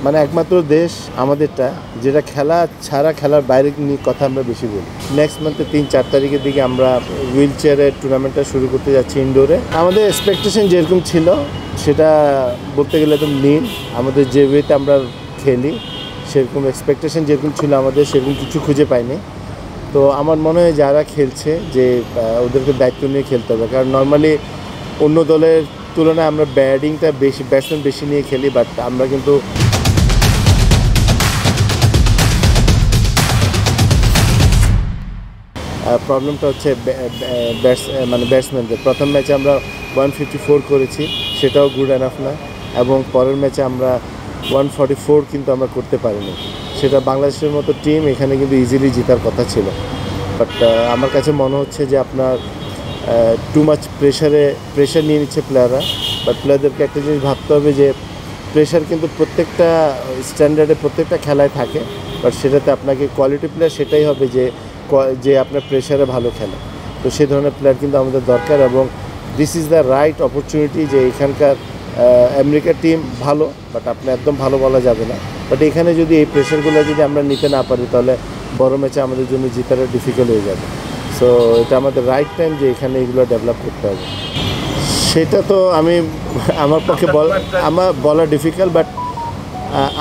মানে একমাত্র দেশ আমাদেরটা যেটা খেলা ছাড়া খেলার বাইরে নিয়ে কথা আমরা বেশি বলি। নেক্সট মান্থে 3-4 তারিখের দিকে আমরা হুইল চেয়ারের টুর্নামেন্টটা শুরু করতে যাচ্ছি ইনডোরে। আমাদের এক্সপেকটেশন যেরকম ছিল সেটা বলতে গেলে একদম নীল। আমাদের যে ওয়েতে আমরা খেলি সেরকম এক্সপেকটেশন যেরকম ছিল আমাদের সেরকম কিছু খুঁজে পাইনি। তো আমার মনে হয় যারা খেলছে যে ওদেরকে দায়িত্ব নিয়ে খেলতে হবে, কারণ নর্মালি অন্য দলের তুলনায় আমরা ব্যাটিংটা বেশি, ব্যাটসম্যান বেশি নিয়ে খেলি, বাট আমরা কিন্তু প্রবলেমটা হচ্ছে ব্যাটসম্যানদের। প্রথম ম্যাচে আমরা 154 করেছি, সেটাও গুড এনাফ না, এবং পরের ম্যাচে আমরা 144 কিন্তু আমরা করতে পারিনি। সেটা বাংলাদেশের মতো টিম এখানে কিন্তু ইজিলি জেতার কথা ছিল। বাট আমার কাছে মনে হচ্ছে যে আপনার টু মাচ প্রেশার নিয়ে নিচ্ছে প্লেয়াররা। বাট প্লেয়ারদেরকে একটা জিনিস ভাবতে হবে যে প্রেশার কিন্তু প্রত্যেকটা স্ট্যান্ডার্ডে প্রত্যেকটা খেলায় থাকে, বাট সেটাতে আপনাকে কোয়ালিটি প্লেয়ার সেটাই হবে যে আপনার প্রেশারে ভালো খেলে। তো সেই ধরনের প্লেয়ার কিন্তু আমাদের দরকার, এবং this is the right opportunity. যে এখানকার আমেরিকার টিম ভালো, বাট আপনি একদম ভালো বলা যাবে না। বাট এখানে যদি এই প্রেশারগুলো যদি আমরা নিতে না পারি তাহলে বড় ম্যাচে আমাদের জন্য জিতাটা ডিফিকাল্ট হয়ে যাবে। সো এটা আমাদের রাইট টাইম যে এখানে এগুলো ডেভেলপ করতে হবে। সেটা তো আমার পক্ষে আমার বলা ডিফিকাল্ট, বাট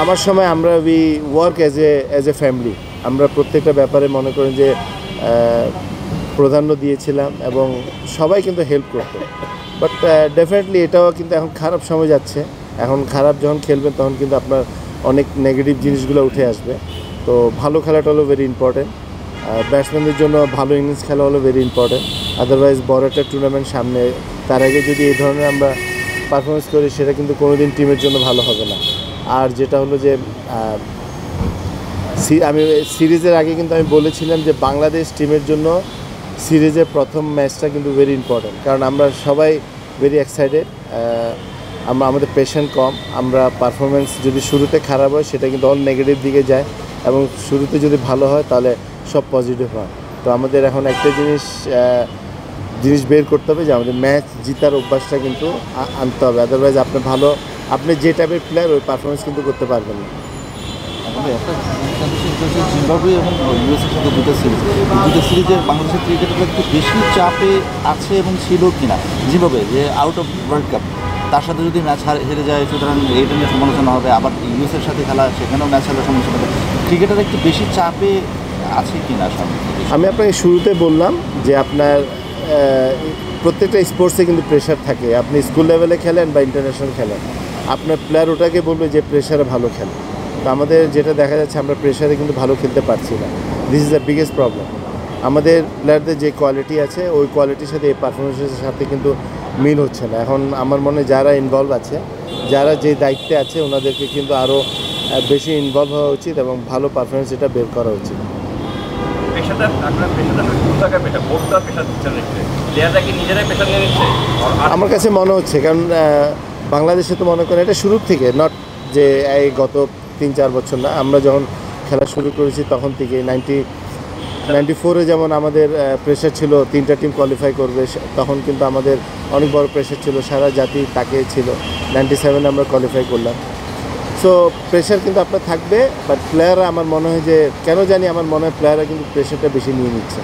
আমার সময় আমরা we work as a family. আমরা প্রত্যেকটা ব্যাপারে মনে করেন যে প্রাধান্য দিয়েছিলাম এবং সবাই কিন্তু হেল্প করতো। বাট ডেফিনেটলি এটাও কিন্তু এখন খারাপ সময় যাচ্ছে। এখন খারাপ যখন খেলবেন তখন কিন্তু আপনার অনেক নেগেটিভ জিনিসগুলো উঠে আসবে। তো ভালো খেলাটা হলো ভেরি ইম্পর্টেন্ট। ব্যাটসম্যানদের জন্য ভালো ইনিংস খেলা হলো ভেরি ইম্পর্টেন্ট। আদারওয়াইজ বড় একটা টুর্নামেন্ট সামনে, তার আগে যদি এই ধরনের আমরা পারফরমেন্স করি সেটা কিন্তু কোনোদিন টিমের জন্য ভালো হবে না। আর যেটা হলো যে আমি সিরিজের আগে কিন্তু আমি বলেছিলাম যে বাংলাদেশ টিমের জন্য সিরিজের প্রথম ম্যাচটা কিন্তু ভেরি ইম্পর্টেন্ট, কারণ আমরা সবাই ভেরি এক্সাইটেড। আমাদের পেশেন্ট কম। আমরা পারফরমেন্স যদি শুরুতে খারাপ হয় সেটা কিন্তু অল নেগেটিভ দিকে যায়, এবং শুরুতে যদি ভালো হয় তাহলে সব পজিটিভ হয়। তো আমাদের এখন একটা জিনিস বের করতে হবে যে আমাদের ম্যাচ জিতার অভ্যাসটা কিন্তু আনতে হবে। আদারওয়াইজ আপনি যে টাইপের প্লেয়ার ওই পারফরমেন্স কিন্তু করতে পারবেন না। একটা জিম্বাবুয়ে এবং ইউএসের সাথে দুটো সিরিজের বাংলাদেশের ক্রিকেটাররা একটু বেশি চাপে আছে এবং ছিল কিনা। জিম্বাবুয়ে যে আউট অফ ওয়ার্ল্ড কাপ, তার সাথে যদি ম্যাচ হেরে যায় সুতরাং এইটা নিয়ে সমালোচনা হবে। আবার ইউএসের সাথে খেলা, সেখানেও ম্যাচ হারার সমালোচনা হবে। ক্রিকেটার একটু বেশি চাপে আছে কিনা? আমি আপনাকে শুরুতে বললাম যে আপনার প্রত্যেকটা স্পোর্টসে কিন্তু প্রেশার থাকে। আপনি স্কুল লেভেলে খেলেন বা ইন্টারন্যাশনাল খেলেন, আপনার প্লেয়ার ওটাকে বলবে যে প্রেশারে ভালো খেলে। তো আমাদের যেটা দেখা যাচ্ছে আমরা প্রেশারে কিন্তু ভালো খেলতে পারছি না। This is the biggest problem. আমাদের প্লেয়ারদের যে কোয়ালিটি আছে ওই কোয়ালিটির সাথে এই পারফরমেন্সের সাথে কিন্তু মিল হচ্ছে না। এখন আমার মনে হয় যারা ইনভলভ আছে, যারা যে দায়িত্বে আছে, ওনাদেরকে কিন্তু আরও বেশি ইনভলভ হওয়া উচিত এবং ভালো পারফরমেন্স এটা বের করা উচিত। আমার কাছে মনে হচ্ছে, কারণ বাংলাদেশে তো মনে করেন এটা শুরুর থেকে, নট যে এই গত 3-4 বছর না, আমরা যখন খেলা শুরু করেছি তখন থেকে 94-এ যেমন আমাদের প্রেশার ছিল 3টা টিম কোয়ালিফাই করবে, তখন কিন্তু আমাদের অনেক বড় প্রেশার ছিল, সারা জাতি তাকে ছিল। 97-এ আমরা কোয়ালিফাই করলাম। সো প্রেশার কিন্তু আপনার থাকবে, বাট প্লেয়াররা আমার মনে হয় যে কেন জানি আমার মনে হয় প্লেয়াররা কিন্তু প্রেশারটা বেশি নিয়ে নিচ্ছে।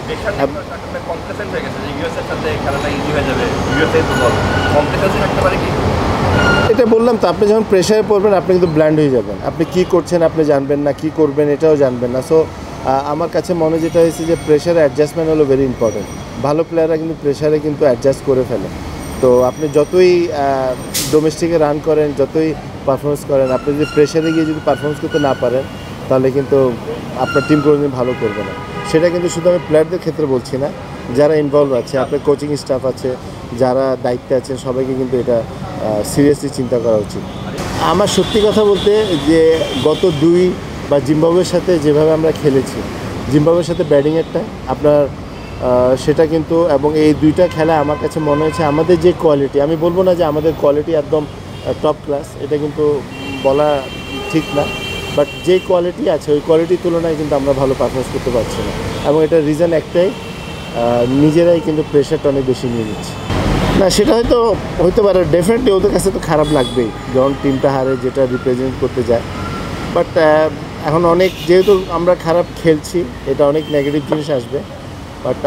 এটা বললাম তো, আপনি যখন প্রেশারে পড়বেন আপনি কিন্তু ব্ল্যান্ড হয়ে যাবেন। আপনি কী করছেন আপনি জানবেন না, কী করবেন এটাও জানবেন না। সো আমার কাছে মনে যেটা হয়েছে যে প্রেশারে অ্যাডজাস্টমেন্ট হলো ভেরি ইম্পর্টেন্ট। ভালো প্লেয়াররা কিন্তু প্রেশারে কিন্তু অ্যাডজাস্ট করে ফেলে। তো আপনি যতই ডোমেস্টিকে রান করেন, যতই পারফরমেন্স করেন, আপনি যদি প্রেশারে গিয়ে যদি পারফরমেন্স করতে না পারেন তাহলে কিন্তু আপনার টিম কোনোদিন ভালো করবে না। সেটা কিন্তু শুধু আমি প্লেয়ারদের ক্ষেত্রে বলছি না, যারা ইনভলভ আছে, আপনার কোচিং স্টাফ আছে, যারা দায়িত্বে আছেন, সবাইকে কিন্তু এটা সিরিয়াসলি চিন্তা করা উচিত। আমার সত্যি কথা বলতে যে গত বা জিম্বাবুয়ের সাথে যেভাবে আমরা খেলেছি, জিম্বাবুয়ের সাথে ব্যাটিংয়েরটা আপনার সেটা কিন্তু, এবং এই দুইটা খেলা আমার কাছে মনে হয়েছে আমাদের যে কোয়ালিটি, আমি বলবো না যে আমাদের কোয়ালিটি একদম টপ ক্লাস, এটা কিন্তু বলা ঠিক না, বাট যে কোয়ালিটি আছে ওই কোয়ালিটির তুলনায় কিন্তু আমরা ভালো পারফরমেন্স করতে পারছি না। এবং এটার রিজন একটাই, নিজেরাই কিন্তু প্রেশারটা অনেক বেশি নিয়ে নিচ্ছে। না, সেটা হয়তো পারে, ডেফিনেটলি ওদের কাছে তো খারাপ লাগবেই যখন টিমটা হারে, যেটা রিপ্রেজেন্ট করতে যায়। বাট এখন অনেক যেহেতু আমরা খারাপ খেলছি, এটা অনেক নেগেটিভ জিনিস আসবে, বাট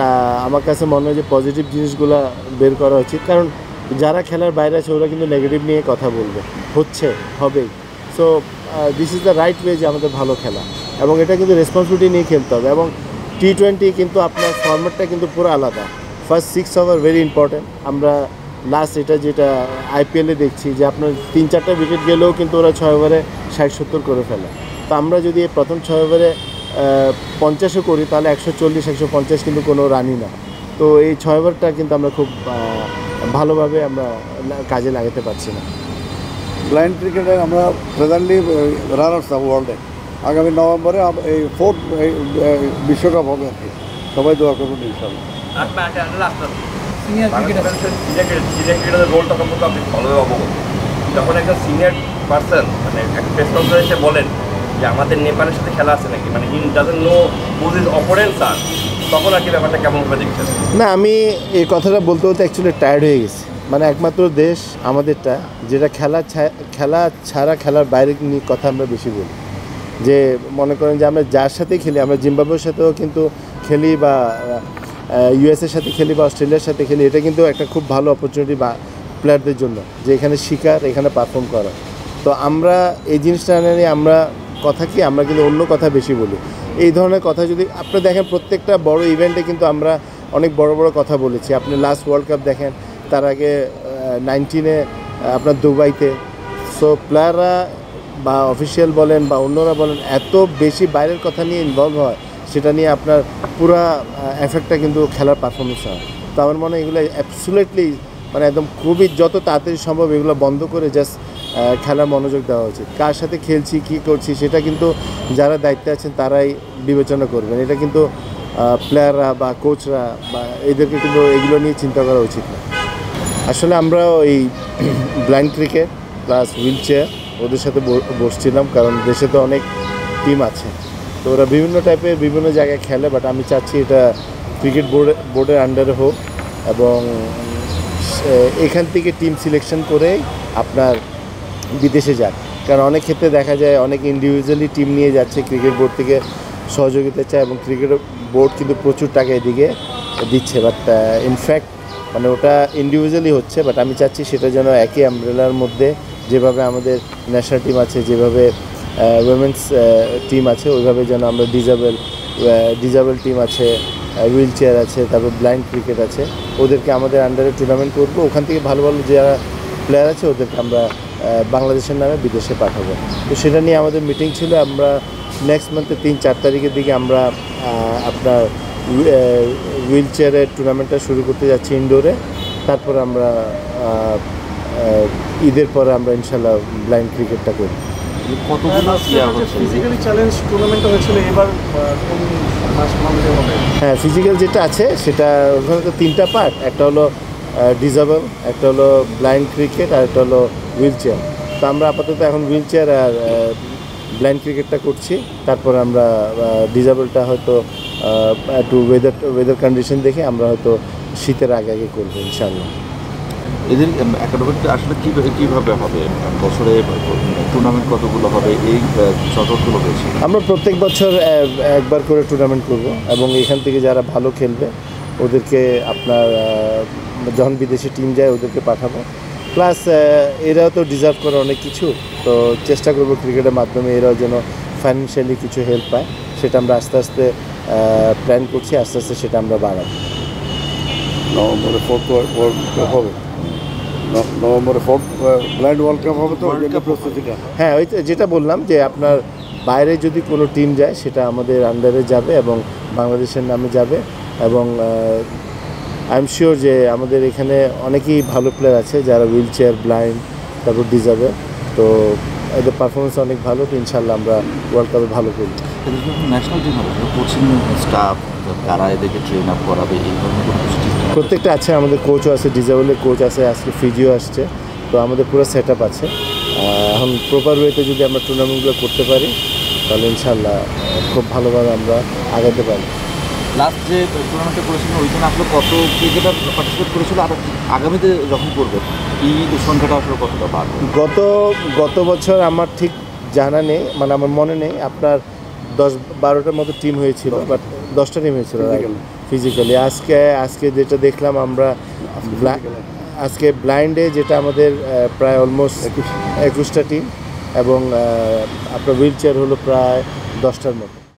আমার কাছে মনে হয় যে পজিটিভ জিনিসগুলো বের করা উচিত। কারণ যারা খেলার বাইরে আছে ওরা কিন্তু নেগেটিভ নিয়ে কথা বলবে, হচ্ছে হবেই। So this is the right way যে আমাদের ভালো খেলা, এবং এটা কিন্তু রেসপন্সিবিলিটি নিয়ে খেলতে হবে। এবং T20 কিন্তু আপনার ফর্ম্যাটটা কিন্তু পুরো আলাদা। First 6 over very important. আমরা লাস্ট যেটা IPL-এ দেখছি যে আপনার 3-4টা উইকেট গেলেও কিন্তু ওরা 6 ওভারে 60-70 করে ফেলে। তো আমরা যদি প্রথম 6 ওভারে 50ও করি তাহলে 140-150 কিন্তু কোনো রানই না। তো এই 6 ওভারটা কিন্তু আমরা খুব ভালোভাবে আমরা কাজে লাগাতে পারছি না। ব্লাইন্ড ক্রিকেটে আমরা প্রেজেন্টলি রানার্স আপ ওয়ার্ল্ডে। আগামী নভেম্বরে এই 4th বিশ্বকাপ হবে আর কি, সবাই দোয়া করবেন ইনশাআল্লাহ। সিনিয়র ক্রিকেটের রোলটা সম্পর্কে আপনি ভালোভাবে অবগত। যখন একজন সিনিয়র পার্সন মানে একটা প্রেস কনফারেন্সে এসে বলেন যে আমাদের নেপালের সাথে খেলা আছে নাকি, মানে he doesn't know who is opponents আর, তখন আর কি ব্যাপারটা কেমন করে দেখছেন? না, আমি এই কথাটা বলতে বলতে অ্যাকচুয়ালি টায়ার্ড হয়ে গেছি। মানে একমাত্র দেশ আমাদেরটা যেটা খেলা ছাড়া খেলার বাইরে নিয়ে কথা আমরা বেশি বলি। যে মনে করেন যে আমরা যার সাথেই খেলি, আমরা জিম্বাবুয়ের সাথেও কিন্তু খেলি, বা USA-র সাথে খেলি, বা অস্ট্রেলিয়ার সাথে খেলি, এটা কিন্তু একটা খুব ভালো অপরচুনিটি বা প্লেয়ারদের জন্য যে এখানে শিকার, এখানে পারফর্ম করা। তো আমরা এই জিনিসটা নিয়ে আমরা কথা কি, আমরা কিন্তু অন্য কথা বেশি বলি। এই ধরনের কথা যদি আপনি দেখেন, প্রত্যেকটা বড় ইভেন্টে কিন্তু আমরা অনেক বড় বড় কথা বলেছি। আপনি লাস্ট ওয়ার্ল্ড কাপ দেখেন, তার আগে 19-এ আপনার দুবাইতে। সো প্লেয়াররা বা অফিসিয়াল বলেন বা অন্যরা বলেন, এত বেশি বাইরের কথা নিয়ে ইনভলভ হয়, সেটা নিয়ে আপনার পুরা এফেক্টটা কিন্তু খেলার পারফরমেন্স হয়। তো আমার মনে হয় এগুলো অ্যাবসুলেটলি মানে একদম খুবই যত তাড়াতাড়ি সম্ভব এগুলো বন্ধ করে জাস্ট খেলার মনোযোগ দেওয়া উচিত। কার সাথে খেলছি, কী করছি, সেটা কিন্তু যারা দায়িত্বে আছেন তারাই বিবেচনা করবেন। এটা কিন্তু প্লেয়াররা বা কোচরা বা এদেরকে কিন্তু এগুলো নিয়ে চিন্তা করা উচিত না। আসলে আমরা এই blind cricket plus wheel chair ওদের সাথে বসছিলাম, কারণ দেশে তো অনেক টিম আছে, তো ওরা বিভিন্ন টাইপের বিভিন্ন জায়গায় খেলে। বাট আমি চাচ্ছি এটা ক্রিকেট বোর্ডের আন্ডারে হোক, এবং এখান থেকে টিম সিলেকশন করে আপনার বিদেশে যাক। কারণ অনেক ক্ষেত্রে দেখা যায় অনেক ইন্ডিভিজুয়ালি টিম নিয়ে যাচ্ছে, ক্রিকেট বোর্ড থেকে সহযোগিতা চায়, এবং ক্রিকেট বোর্ড কিন্তু প্রচুর টাকা এদিকে দিচ্ছে। বাট ইনফ্যাক্ট মানে ওটা ইন্ডিভিজুয়ালি হচ্ছে। বাট আমি চাচ্ছি সেটা যেন একই আমব্রেলার মধ্যে, যেভাবে আমাদের ন্যাশনাল টিম আছে, যেভাবে উইমেন্স টিম আছে, ওইভাবে যেন আমরা ডিজাবেল টিম আছে, হুইল চেয়ার আছে, তারপর ব্লাইন্ড ক্রিকেট আছে, ওদেরকে আমাদের আন্ডারে টুর্নামেন্ট করবো। ওখান থেকে ভালো ভালো যারা প্লেয়ার আছে ওদেরকে আমরা বাংলাদেশের নামে বিদেশে পাঠাবো। তো সেটা নিয়ে আমাদের মিটিং ছিল। আমরা নেক্সট মান্থে 3-4 তারিখের দিকে আমরা আপনার হুইল চেয়ারের টুর্নামেন্টটা শুরু করতে যাচ্ছি ইনডোরে। তারপর আমরা ঈদের পরে আমরা ইনশাল্লাহ ব্লাইন্ড ক্রিকেটটা করি। ফিজিক্যালি চ্যালেঞ্জ টুর্নামেন্টটা হয়েছিল এবার কোন মাস হবে? হ্যাঁ, ফিজিক্যাল যেটা আছে সেটা ওখানে তো 3টা পার্ট, একটা হলো ডিজাবেল, একটা হলো ব্লাইন্ড ক্রিকেট, আর একটা হলো হুইল চেয়ার। তো আমরা আপাতত এখন হুইল চেয়ার আর ব্লাইন্ড ক্রিকেটটা করছি। তারপর আমরা ডিজাবেলটা হয়তো একটু ওয়েদার কন্ডিশন দেখে আমরা হয়তো শীতের আগে আগে করবো ইনশাআল্লাহ। এদের একাডেমিটা আসলে কীভাবে হবে? বছরে টুর্নামেন্ট কতগুলো হবে? এই শতকগুলো হয়েছে আমরা প্রত্যেক বছর একবার করে টুর্নামেন্ট করব, এবং এখান থেকে যারা ভালো খেলবে ওদেরকে আপনার যখন বিদেশি টিম যায় ওদেরকে পাঠাবো। প্লাস এরাও তো ডিজার্ভ করে অনেক কিছু, তো চেষ্টা করব ক্রিকেটের মাধ্যমে এরাও যেন ফাইন্যান্সিয়ালি কিছু হেল্প পায়। সেটা আমরা আস্তে আস্তে প্ল্যান করছি, আস্তে আস্তে সেটা আমরা বাড়াবো। নভেম্বরে 4th ওয়ার্ল্ড কাপ হবে, নভেম্বরে 4th ব্লাইন্ড ওয়ার্ল্ড কাপ হবে। তো প্রস্তুতিটা হ্যাঁ, ওই যেটা বললাম যে আপনার বাইরে যদি কোনো টিম যায় সেটা আমাদের আন্ডারে যাবে এবং বাংলাদেশের নামে যাবে। এবং আই এম শিওর যে আমাদের এখানে অনেকেই ভালো প্লেয়ার আছে যারা হুইল চেয়ার, ব্লাইন্ড, তারপর ডিজাবে। তো এদের পারফরমেন্স অনেক ভালো। তো ইনশাল্লাহ আমরা ওয়ার্ল্ড কাপে ভালো করি। ন্যাশনাল টিম হবে, কোচিং স্টাফ কারা এদেরকে ট্রেন আপ করাবে, এই ধরনের কোনো কিছু প্রত্যেকটা আছে। আমাদের কোচও আছে, ডিজাবেলের কোচ আছে, আজকে ফিজিও আসছে। তো আমাদের পুরো সেট আপ আছে। এখন প্রপার ওয়েতে যদি আমরা টুর্নামেন্টগুলো করতে পারি তাহলে ইনশাল্লাহ খুব ভালোভাবে আমরা আগাতে পারি। লাস্ট যে টুর্নামেন্টটা করেছিলেন ওইখানে আসলে কত ক্রিকেটার পার্টিসিপেট করেছিল, আর আগামীতে যখন করবে এই সংখ্যাটা আসলে কতটা বাড়বে? গত বছর আমার ঠিক জানা নেই, মানে আমার মনে নেই, আপনার 10-12টার মতো টিম হয়েছিল, বাট 10টা টিম হয়েছিল ফিজিক্যালি। আজকে যেটা দেখলাম আমরা আজকে ব্লাইন্ডে, যেটা আমাদের প্রায় অলমোস্ট 21টা টিম, এবং আপনার হুইল চেয়ার হলো প্রায় 10টার মতো।